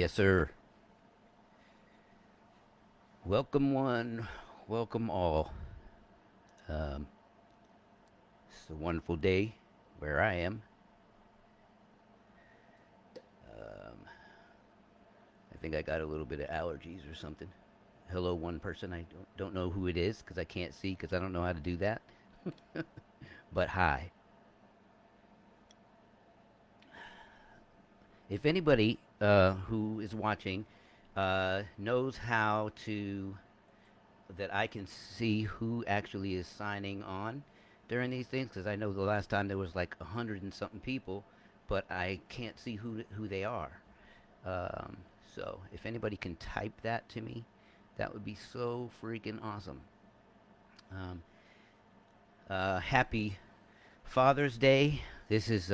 Yes, sir. Welcome one, welcome all. Um, it's a wonderful day where I am. Um, I think I got a little bit of allergies or something. Hello, one person. I don't know who it is because I can't see because I don't know how to do that. But hi. If anybody who is watching knows how to that I can see who actually is signing on during these things, because I know the last time there was like 100 and something people, but I can't see who they are. Um, so if anybody can type that to me, that would be so freaking awesome. Um, Happy Father's Day. This is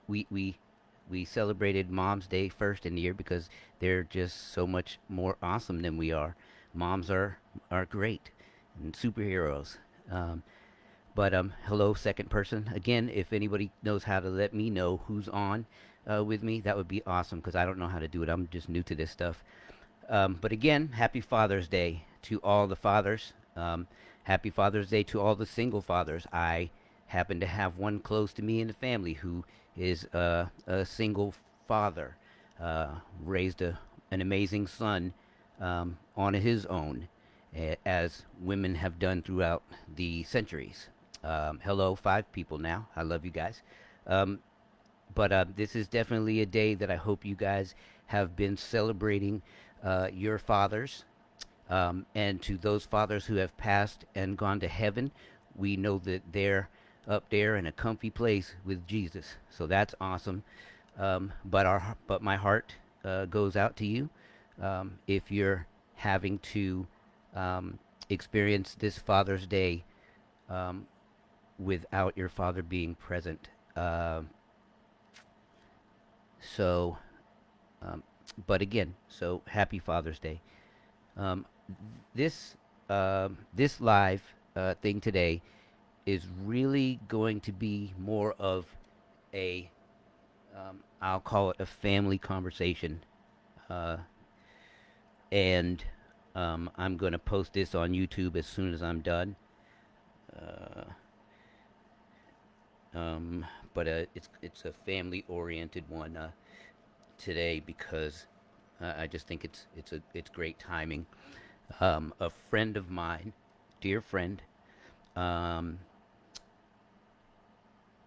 we we celebrated Mom's Day first in the year because they're just so much more awesome than we are. Moms are great and superheroes. Um, but hello, second person. Again, if anybody knows how to let me know who's on with me, that would be awesome because I don't know how to do it. I'm just new to this stuff. But again, happy Father's Day to all the fathers. Happy Father's Day to all the single fathers. I happen to have one close to me in the family who is a single father, raised an amazing son on his own, as women have done throughout the centuries. Hello, five people now. I love you guys. Um, but this is definitely a day that I hope you guys have been celebrating your fathers. And to those fathers who have passed and gone to heaven, we know that they're up there in a comfy place with Jesus. So that's awesome. But my heart goes out to you if you're having to experience this Father's Day um, without your father being present. So, um, but again, so happy Father's Day. Um, this live thing today is really going to be more of a I'll call it a family conversation, uh, and I'm going to post this on YouTube as soon as I'm done. Uh, um, but it's a family oriented one today because I just think it's great timing. A friend of mine, dear friend, um,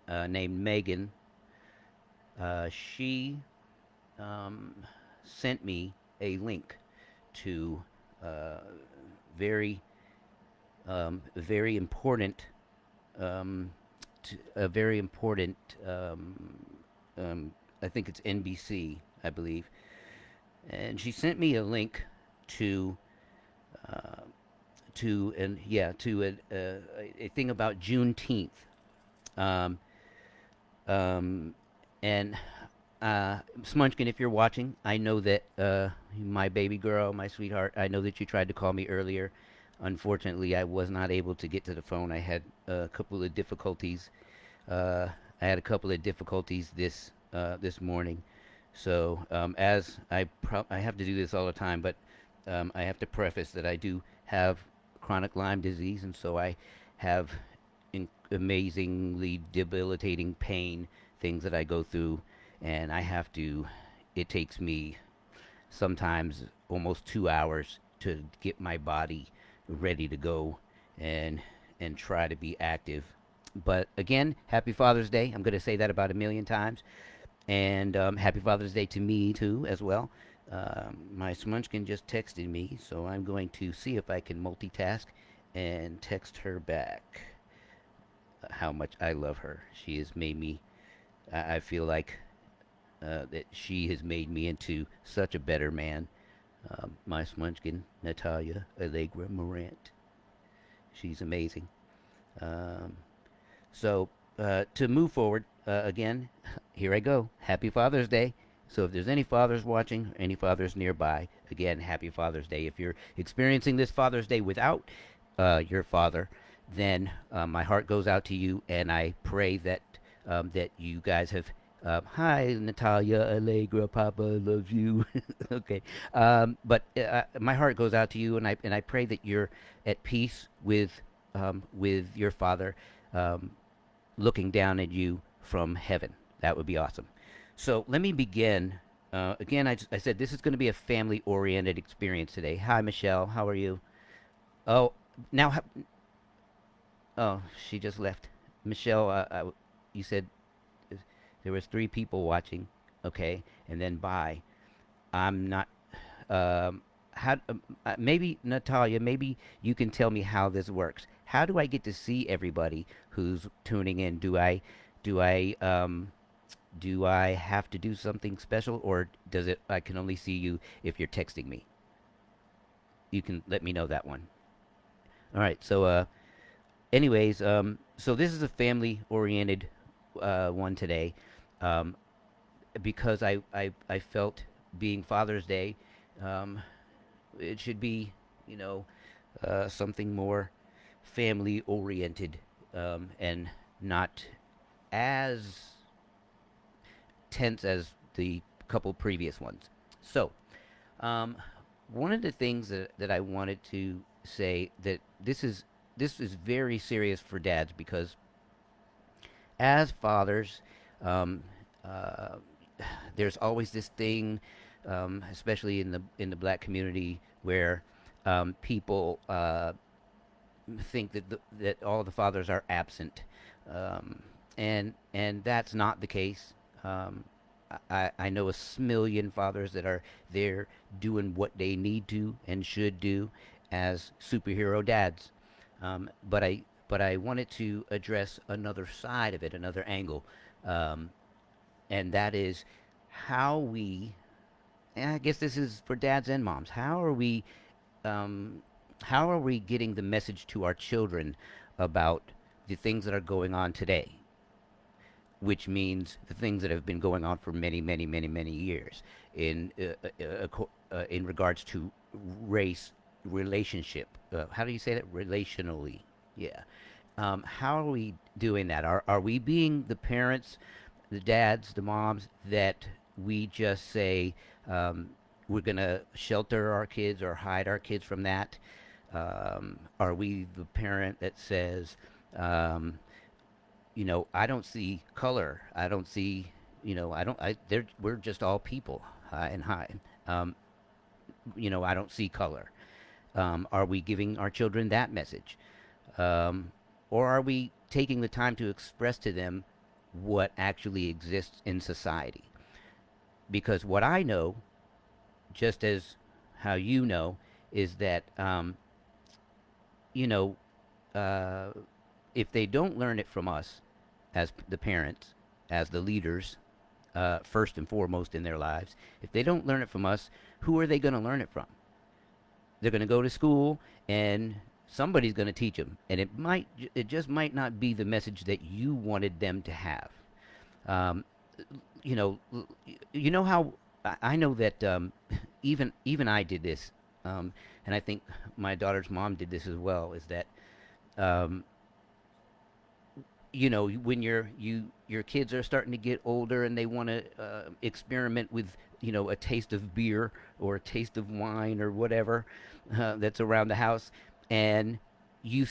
named Megan, she um, sent me a link to uh, very very important um, a very important um, I think it's NBC, I believe, and she sent me a link to uh, a thing about Juneteenth. Um, um, and Smunchkin, if you're watching, I know that my baby girl, my sweetheart, I know that you tried to call me earlier. Unfortunately, I was not able to get to the phone. I had a couple of difficulties. Uh, I had a couple of difficulties this morning. So as I have to do this all the time, but I have to preface that I do have chronic Lyme disease, and so I have amazingly debilitating pain, things that I go through, and I have to. It takes me sometimes almost 2 hours to get my body ready to go and try to be active. But again, happy Father's Day. I'm going to say that about a million times. And happy Father's Day to me, too, as well. My Smunchkin just texted me, so I'm going to see if I can multitask and text her back how much I love her. She has made me, I feel like that she has made me into such a better man. My Smunchkin, Natalia Allegra Morant. She's amazing. Um, so to move forward, again, here I go. Happy Father's Day. So if there's any fathers watching, any fathers nearby, again, happy Father's Day. If you're experiencing this Father's Day without your father, then my heart goes out to you, and I pray that that you guys have Hi, Natalia, Allegra, Papa loves you. Okay, but my heart goes out to you, and I pray that you're at peace with your Father, um, looking down at you from heaven. That would be awesome. So let me begin. Again, I said this is going to be a family-oriented experience today. Hi, Michelle. How are you? Oh, now, oh, she just left. Michelle, you said there was three people watching. Okay, and then bye. I'm not. Um, how? Maybe Natalia. Maybe you can tell me how this works. How do I get to see everybody who's tuning in? Do I have to do something special, or does it? I can only see you if you're texting me. You can let me know that one. All right. So, anyways, so this is a family-oriented one today, um, because I felt being Father's Day, um, it should be, you know, something more family-oriented, and not as tense as the couple previous ones. So, um, one of the things that I wanted to say that this is very serious for dads because as fathers, um, uh, there's always this thing, especially in the black community, where people think that all the fathers are absent, um, and that's not the case. Um, I know a smillion fathers that are there doing what they need to and should do as superhero dads. But I wanted to address another side of it, another angle, um, and that is how we. And I guess this is for dads and moms. Um, how are we getting the message to our children about the things that are going on today, which means the things that have been going on for many, many, many, many years in regards to race relationship. How do you say that? Relationally, yeah. How are we doing that? Are we being the parents, the dads, the moms that we just say we're gonna shelter our kids or hide our kids from that? Are we the parent that says, I don't see color. I don't see, I don't. We're just all people, high and high. Um, I don't see color. Are we giving our children that message, or are we taking the time to express to them what actually exists in society? Because what I know, just as how you know, is that you know, uh, if they don't learn it from us, as the parents, as the leaders, first and foremost in their lives, if they don't learn it from us, who are they going to learn it from? They're going to go to school, and somebody's going to teach them, and it just might not be the message that you wanted them to have. Um, you know, you know how I know that even I did this, and I think my daughter's mom did this as well. Is that um, when your kids are starting to get older and they want to experiment with a taste of beer or a taste of wine or whatever that's around the house, and you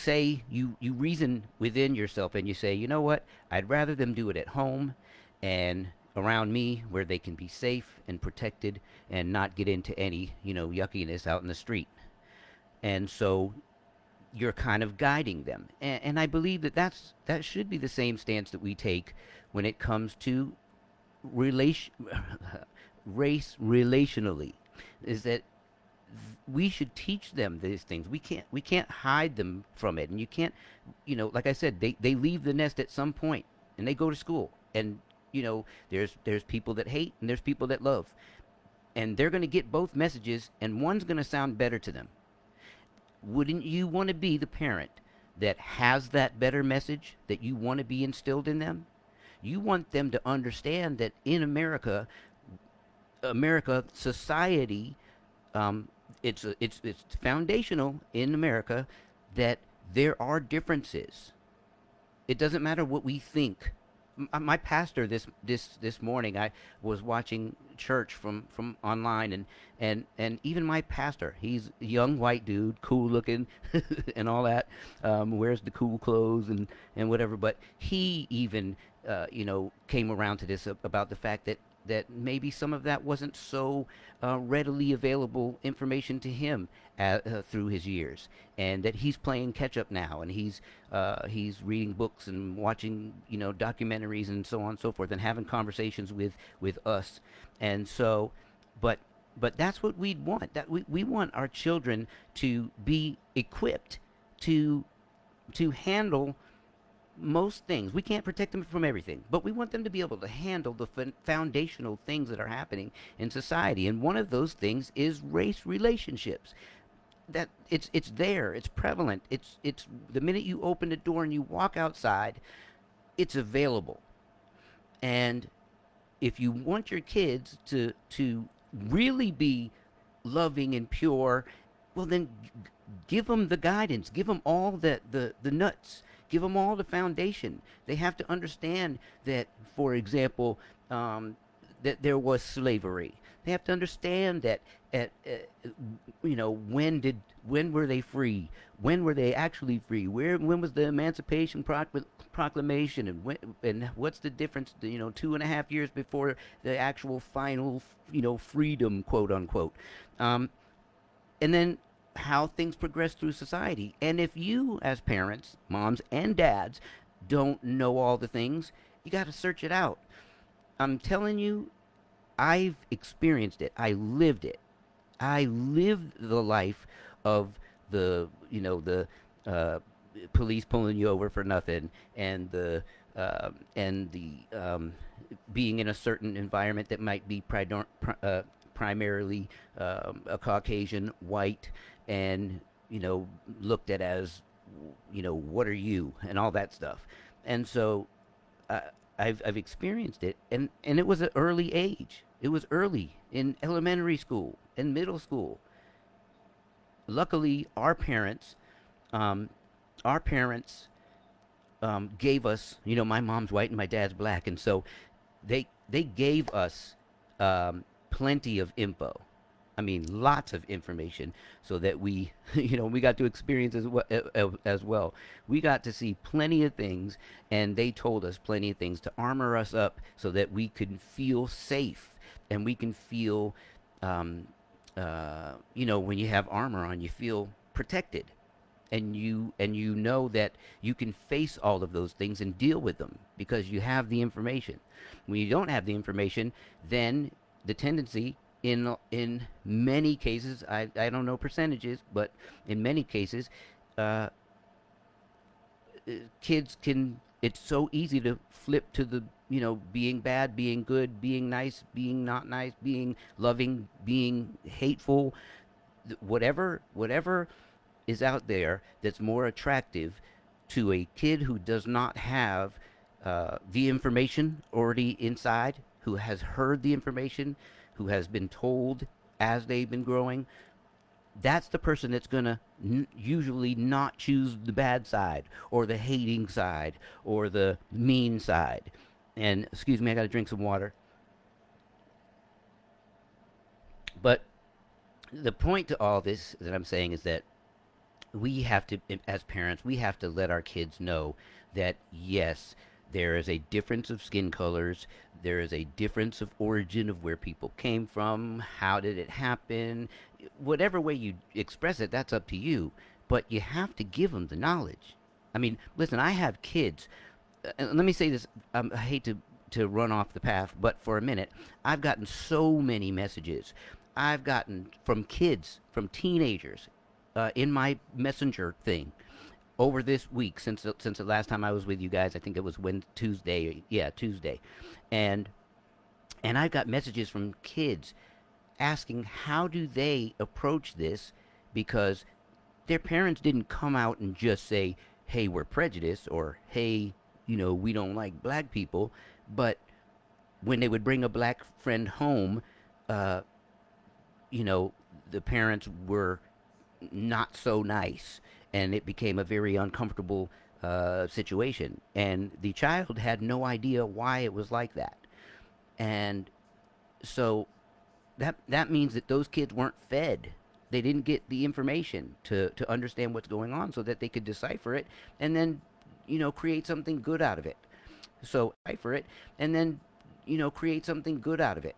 reason within yourself and you say, you know what, I'd rather them do it at home and around me where they can be safe and protected and not get into any yuckiness out in the street. And so you're kind of guiding them. And I believe that should be the same stance that we take when it comes to relation, race relationally, is that we should teach them these things. We can't hide them from it. And you can't, like I said, they leave the nest at some point and they go to school. And there's people that hate and there's people that love. And they're going to get both messages, and one's going to sound better to them. Wouldn't you want to be the parent that has that better message that you want to be instilled in them? You want them to understand that in America society, it's foundational in America that there are differences. It doesn't matter what we think. my pastor this morning, I was watching church from online, and even my pastor, he's a young white dude, cool looking, and all that, wears the cool clothes and whatever. But he even came around to this about the fact that maybe some of that wasn't so readily available information to him through his years, and that he's playing catch up now, and he's reading books and watching documentaries and so on and so forth, and having conversations with us, and so, but that's what we want. That we want our children to be equipped to handle most things. We can't protect them from everything, but we want them to be able to handle the foundational things that are happening in society. And one of those things is race relationships. That it's there, it's prevalent. It's the minute you open the door and you walk outside, it's available. And if you want your kids to really be loving and pure, well then give them the guidance, give them all the nuts, give them all the foundation. They have to understand that, for example, that there was slavery. They have to understand that at when were they free? When were they actually free? When was the Emancipation Proclamation, and what's the difference? 2.5 years before the actual final freedom, quote unquote. Um, and then how things progress through society. And if you, as parents, moms and dads, don't know all the things, you got to search it out. I'm telling you, I've experienced it. I lived it. I lived the life of the uh, police pulling you over for nothing, and the being in a certain environment that might be primarily a Caucasian white, and looked at as what are you, and all that stuff. And so uh, I've experienced it, and it was an early age. It was early in elementary school and middle school. Luckily, um, our parents gave us. My mom's white and my dad's black, and so they gave us plenty of info. I mean, lots of information, so that we, we got to experience as well. We got to see plenty of things, and they told us plenty of things to armor us up so that we could feel safe, and we can feel, when you have armor on, you feel protected, and you know that you can face all of those things and deal with them because you have the information. When you don't have the information, then the tendency in many cases, I don't know percentages, but in many cases, uh, kids can. It's so easy to flip to the being bad, being good, being nice, being not nice, being loving, being hateful, whatever is out there that's more attractive to a kid who does not have the information already inside, who has heard the information, who has been told as they've been growing. That's the person that's going to usually not choose the bad side, or the hating side, or the mean side. And excuse me, I got to drink some water. But the point to all this that I'm saying is that we have to, as parents, we have to let our kids know that yes, there is a difference of skin colors, there is a difference of origin of where people came from, how did it happen, whatever way you express it, that's up to you. But you have to give them the knowledge. I mean, listen, I have kids. Let me say this. I hate to run off the path, but for a minute, I've gotten so many messages. I've gotten from kids, from teenagers, in my messenger thing over this week, since the last time I was with you guys. I think it was Tuesday. Yeah, Tuesday, and I've got messages from kids asking how do they approach this, because their parents didn't come out and just say, "Hey, we're prejudiced," or "Hey, we don't like black people," but when they would bring a black friend home, uh, the parents were not so nice, and it became a very uncomfortable situation, and the child had no idea why it was like that. And so that means that those kids weren't fed. They didn't get the information to understand what's going on so that they could decipher it and then, create something good out of it. So decipher it and then, create something good out of it.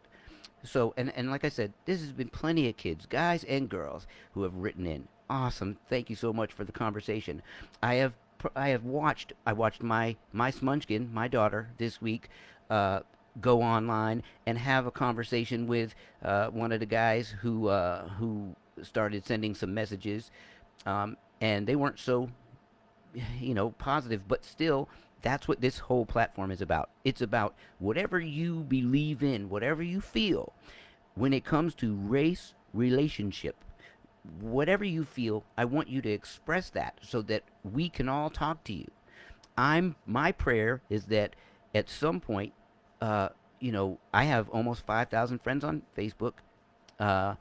So, and like I said, this has been plenty of kids, guys and girls, who have written in. Awesome. Thank you so much for the conversation. I watched my Smunchkin, my daughter, this week, uh, go online and have a conversation with one of the guys who started sending some messages, and they weren't so positive, but still, that's what this whole platform is about. It's about whatever you believe in, whatever you feel when it comes to race relationship. Whatever you feel, I want you to express that so that we can all talk to you. My prayer is that at some point, uh, I have almost 5,000 friends on Facebook. Uh,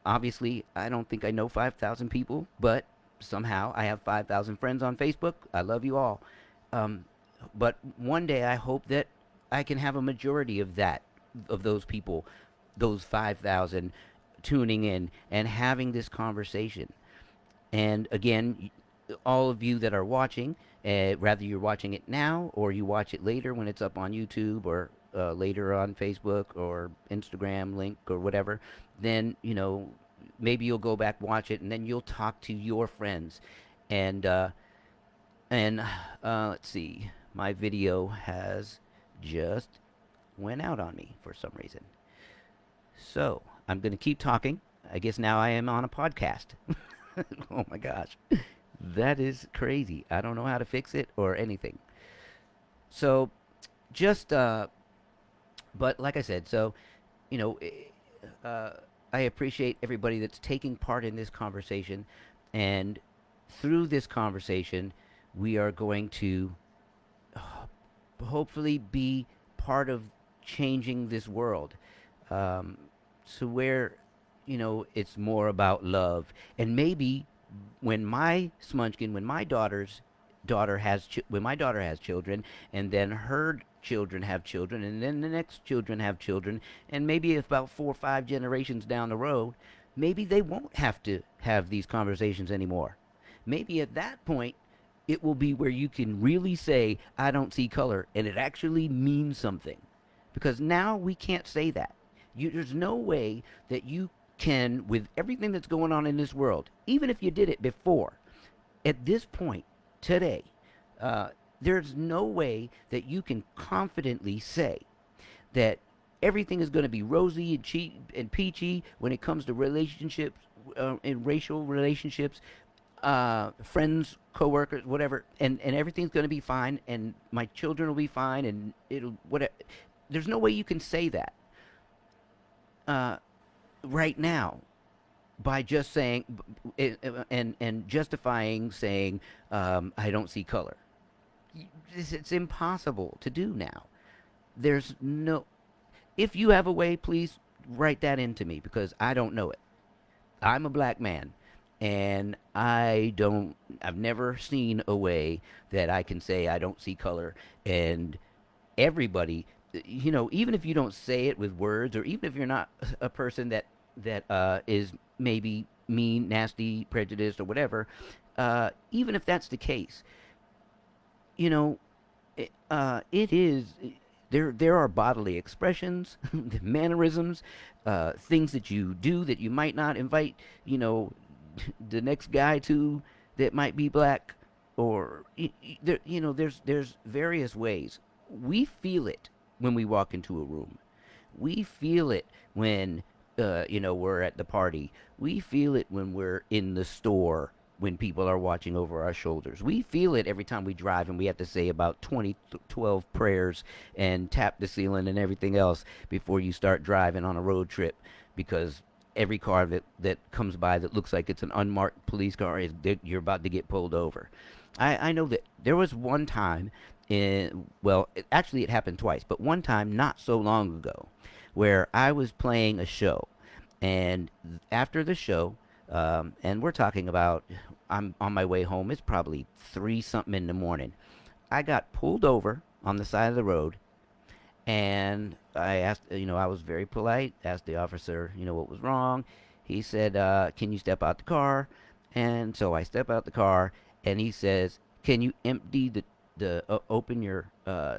Obviously, I don't think I know 5,000 people, but somehow I have 5,000 friends on Facebook. I love you all. Um, but one day I hope that I can have a majority of those people, those 5,000 tuning in and having this conversation. And again, all of you that are watching, whether you're watching it now or you watch it later when it's up on YouTube or later on Facebook or Instagram link or whatever, then maybe you'll go back watch it and then you'll talk to your friends. And let's see, my video has just went out on me for some reason. So I'm going to keep talking. I guess now I am on a podcast. Oh my gosh. That is crazy. I don't know how to fix it or anything. So just, but like I said, so, you know, I appreciate everybody that's taking part in this conversation. And through this conversation, we are going to hopefully be part of changing this world. Um, so where, it's more about love. And maybe when my when my daughter has children, and then her children have children, and then the next children have children, and maybe about 4 or 5 generations down the road, maybe they won't have to have these conversations anymore. Maybe at that point, it will be where you can really say, I don't see color, and it actually means something. Because now we can't say that. There's no way that you can, with everything that's going on in this world, even if you did it before, at this point, today, uh, there's no way that you can confidently say that everything is going to be rosy and cheap and peachy when it comes to relationships, and racial relationships, friends, coworkers, whatever, and everything's going to be fine, and my children will be fine, and it'll whatever. There's no way you can say that uh, right now by just saying and justifying saying I don't see color. It's impossible to do now. There's no. If you have a way, please write that into me because I don't know it. I'm a black man, and I've never seen a way that I can say I don't see color, and everybody, even if you don't say it with words, or even if you're not a person that is maybe mean, nasty, prejudiced, or whatever, even if that's the case, you know, it is there are bodily expressions, mannerisms, things that you do that you might not invite, you know, the next guy to that might be black, or there, there's various ways. We feel it when we walk into a room. We feel it when we're at the party. We feel it when we're in the store when people are watching over our shoulders. We feel it every time we drive and we have to say about 12 prayers and tap the ceiling and everything else before you start driving on a road trip, because every car that comes by that looks like it's an unmarked police car you're about to get pulled over. I know that there was one time actually it happened twice, but one time not so long ago where I was playing a show, and after the show, And we're talking about, I'm on my way home. It's probably three something in the morning. I got pulled over on the side of the road, and I asked, I was very polite, asked the officer, what was wrong. He said, can you step out the car? And so I step out the car, and he says, can you empty open your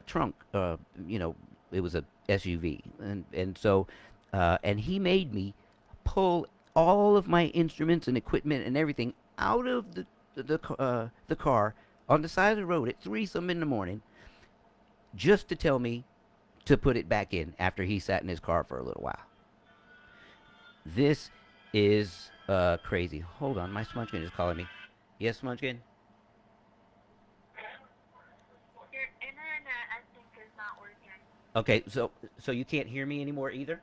trunk? It was a SUV. And he made me pull all of my instruments and equipment and everything out of the car on the side of the road at three some in the morning, just to tell me to put it back in after he sat in his car for a little while. This is crazy. Hold on, my Munchkin is calling me. Yes, Munchkin. Okay, so you can't hear me anymore either,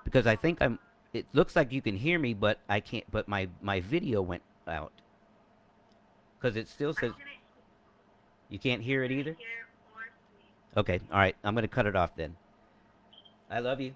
because I think I'm. It looks like you can hear me, but I can't. But my video went out because it still says you can't hear it either. Okay, all right. I'm gonna cut it off then. I love you.